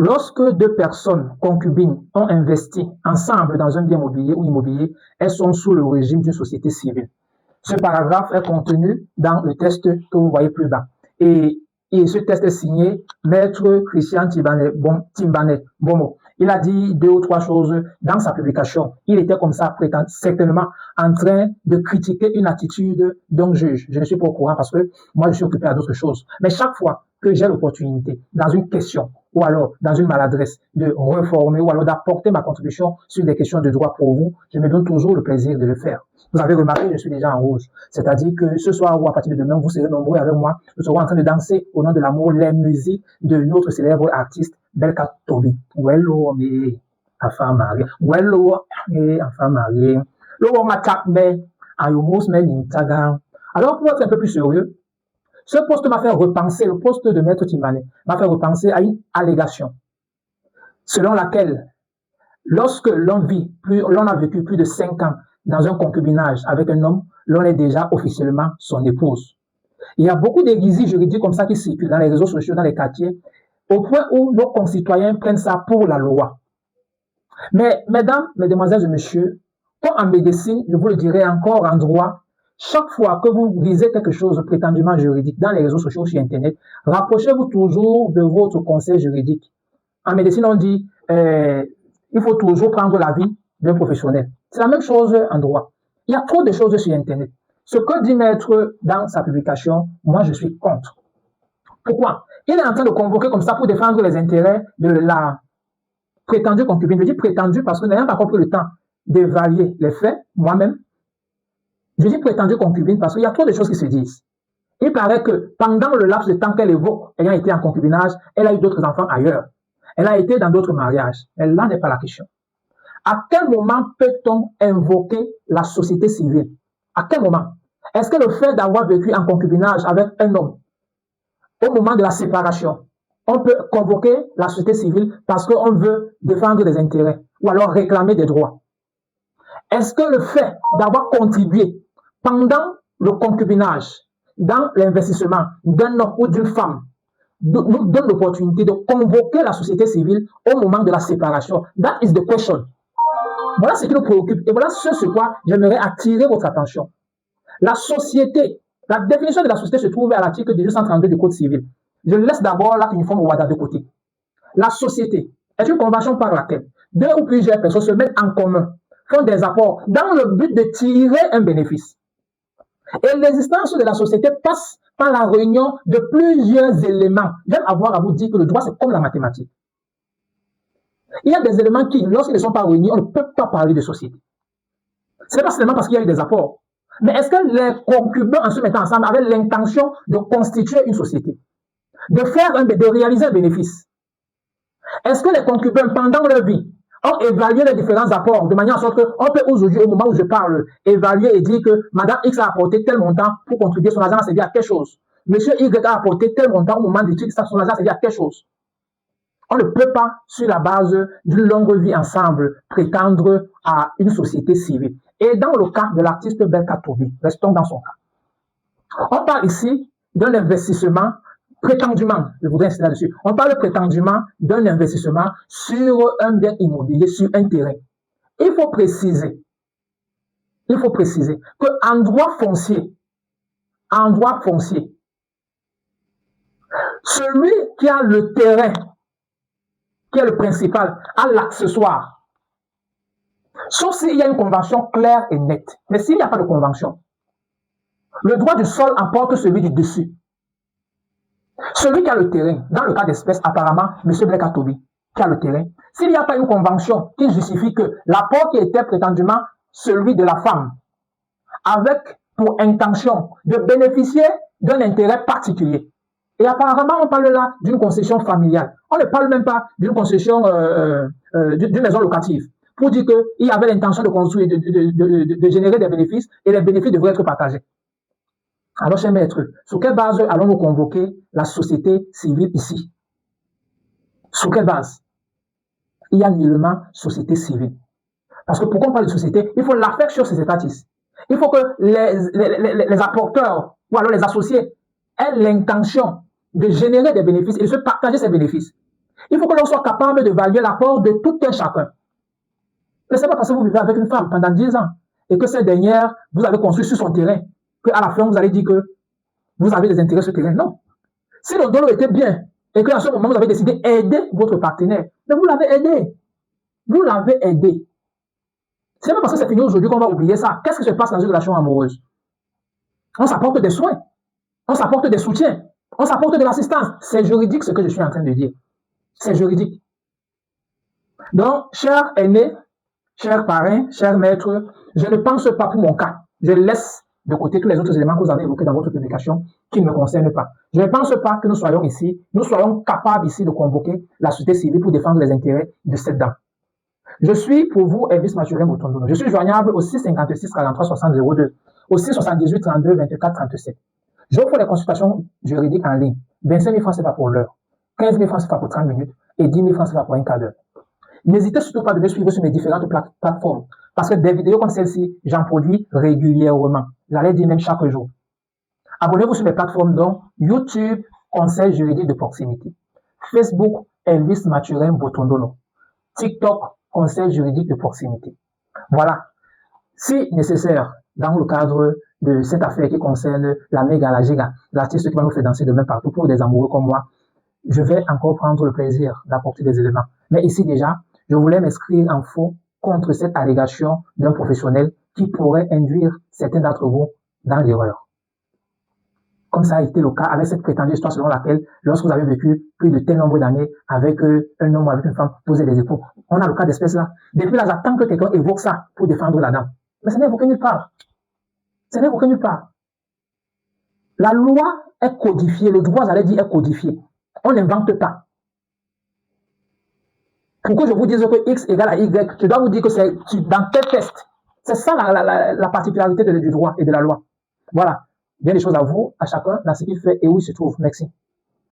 Lorsque deux personnes concubines ont investi ensemble dans un bien mobilier ou immobilier, elles sont sous le régime d'une société civile. Ce paragraphe est contenu dans le texte que vous voyez plus bas. Et ce texte est signé Maître Christian Timbane Bomo. Il a dit 2 ou 3 choses dans sa publication. Il était comme ça, certainement, en train de critiquer une attitude d'un juge. Je ne suis pas au courant parce que moi, je suis occupé à d'autres choses. Mais chaque fois que j'ai l'opportunité, dans une question, ou alors dans une maladresse, de reformer, ou alors d'apporter ma contribution sur des questions de droit pour vous, je me donne toujours le plaisir de le faire. Vous avez remarqué, je suis déjà en rouge. C'est-à-dire que ce soir ou à partir de demain, vous serez nombreux avec moi. Nous serons en train de danser au nom de l'amour les musiques de notre célèbre artiste Belka Tobi. Wello, mais enfant marié. Wello, mais enfant marié. Lowo matak me, ayomos me nintaga. Alors, pour être un peu plus sérieux, ce poste m'a fait repenser, le poste de Maître Timbane m'a fait repenser à une allégation selon laquelle, lorsque l'on a vécu plus de 5 ans dans un concubinage avec un homme, l'on est déjà officiellement son épouse. Il y a beaucoup d'hérésies juridiques comme ça qui circulent dans les réseaux sociaux, dans les quartiers, au point où nos concitoyens prennent ça pour la loi. Mais, mesdames, mesdemoiselles et messieurs, comme en médecine, je vous le dirai encore en droit, chaque fois que vous lisez quelque chose prétendument juridique dans les réseaux sociaux ou sur Internet, rapprochez-vous toujours de votre conseil juridique. En médecine, on dit, il faut toujours prendre l'avis d'un professionnel. C'est la même chose en droit. Il y a trop de choses sur Internet. Ce que dit Maître dans sa publication, moi, je suis contre. Pourquoi? Il est en train de convoquer comme ça pour défendre les intérêts de la prétendue concubine. Je dis prétendue parce que n'ayant pas compris le temps d'évaluer les faits, moi-même, je dis prétendue concubine parce qu'il y a trop de choses qui se disent. Il paraît que pendant le laps de temps qu'elle évoque, ayant été en concubinage, elle a eu d'autres enfants ailleurs. Elle a été dans d'autres mariages. Mais là n'est pas la question. À quel moment peut-on invoquer la société civile? À quel moment? Est-ce que le fait d'avoir vécu en concubinage avec un homme, au moment de la séparation, on peut convoquer la société civile parce qu'on veut défendre des intérêts ou alors réclamer des droits? Est-ce que le fait d'avoir contribué pendant le concubinage dans l'investissement d'un homme ou d'une femme nous donne l'opportunité de convoquer la société civile au moment de la séparation? That is the question. Voilà ce qui nous préoccupe et voilà ce sur quoi j'aimerais attirer votre attention. La société, la définition de la société se trouve à l'article 232 du Code civil. Je laisse d'abord l'acte uniforme au WADA de côté. La société est une convention par laquelle 2 ou plusieurs personnes se mettent en commun, font des apports dans le but de tirer un bénéfice. Et l'existence de la société passe par la réunion de plusieurs éléments. J'aime avoir à vous dire que le droit, c'est comme la mathématique. Il y a des éléments qui, lorsqu'ils ne sont pas réunis, on ne peut pas parler de société. Ce n'est pas seulement parce qu'il y a eu des apports. Mais est-ce que les concubins, en se mettant ensemble, avaient l'intention de constituer une société, de réaliser un bénéfice? Est-ce que les concubins, pendant leur vie, ont évalué les différents apports de manière à sorte qu'on peut aujourd'hui, au moment où je parle, évaluer et dire que Madame X a apporté tel montant pour contribuer, son argent a servi à quelque chose. Monsieur Y a apporté tel montant au moment du truc, son argent a servi à quelque chose. On ne peut pas, sur la base d'une longue vie ensemble, prétendre à une société civile. Et dans le cas de l'artiste Belka Tobi, restons dans son cas. On parle ici d'un investissement prétendument, je voudrais insister là-dessus, on parle prétendument d'un investissement sur un bien immobilier, sur un terrain. Il faut préciser qu'en droit foncier, celui qui a le terrain, qui est le principal, a l'accessoire. Sauf s'il y a une convention claire et nette. Mais s'il n'y a pas de convention, le droit du sol emporte celui du dessus. Celui qui a le terrain, dans le cas d'espèce, apparemment, M. Belka Tobi, qui a le terrain, s'il n'y a pas une convention qui justifie que l'apport qui était prétendument celui de la femme, avec pour intention de bénéficier d'un intérêt particulier. Et apparemment, on parle là d'une concession familiale. On ne parle même pas d'une concession d'une maison locative. Pour dire qu'il y avait l'intention de construire, de générer des bénéfices et les bénéfices devraient être partagés. Alors, cher maître, sur quelle base allons-nous convoquer la société civile ici? Sur quelle base? Il y a nullement société civile. Parce que pour qu'on parle de société, il faut la faire sur ces étatistes. Il faut que les apporteurs ou alors les associés aient l'intention de générer des bénéfices et de se partager ces bénéfices. Il faut que l'on soit capable d'évaluer l'apport de tout un chacun. Mais ce n'est pas parce que vous vivez avec une femme pendant 10 ans et que cette dernière, vous avez construit sur son terrain, qu'à la fin, vous allez dire que vous avez des intérêts sur le terrain. Non. Si le dolo était bien et qu'à ce moment, vous avez décidé d'aider votre partenaire, mais vous l'avez aidé. Vous l'avez aidé. Ce n'est pas parce que c'est fini aujourd'hui qu'on va oublier ça. Qu'est-ce qui se passe dans une relation amoureuse? On s'apporte des soins, on s'apporte des soutiens, on s'apporte de l'assistance. C'est juridique ce que je suis en train de dire. C'est juridique. Donc, cher aîné, cher parrain, cher maître, je ne pense pas pour mon cas. Je laisse de côté tous les autres éléments que vous avez évoqués dans votre publication qui ne me concernent pas. Je ne pense pas que nous soyons ici, nous soyons capables ici de convoquer la société civile pour défendre les intérêts de cette dame. Je suis pour vous Elvis Mathurin Botondono. Je suis joignable au 656 43 60 02, au 678 32 24 37. J'offre les consultations juridiques en ligne. 25 000 francs CFA pour l'heure, 15 000 francs CFA pour 30 minutes et 10 000 francs CFA pour un quart d'heure. N'hésitez surtout pas de me suivre sur mes différentes plateformes parce que des vidéos comme celle-ci, j'en produis régulièrement. J'allais dire même chaque jour. Abonnez-vous sur mes plateformes dont YouTube, Conseil juridique de proximité, Facebook, Elvis Mathurin Botondono, TikTok, Conseil juridique de proximité. Voilà. Si nécessaire, dans le cadre de cette affaire qui concerne la méga, la giga, l'artiste qui va nous faire danser demain partout pour des amoureux comme moi, je vais encore prendre le plaisir d'apporter des éléments. Mais ici déjà, je voulais m'inscrire en faux contre cette allégation d'un professionnel qui pourrait induire certains d'entre vous dans l'erreur. Comme ça a été le cas avec cette prétendue histoire selon laquelle, lorsque vous avez vécu plus de tel nombre d'années avec un homme ou avec une femme, posez les époux. On a le cas d'espèce là. Depuis là, j'attends que quelqu'un évoque ça pour défendre la dame. Mais ça n'est évoqué nulle part. Ça n'est évoqué nulle part. La loi est codifiée, le droit, j'allais dire, est codifié. On n'invente pas. Pour que je vous dise que X égale à Y, je dois vous dire que c'est dans quel test. C'est ça la particularité du droit et de la loi. Voilà. Bien des choses à vous, à chacun, dans ce qu'il fait et où il se trouve. Merci.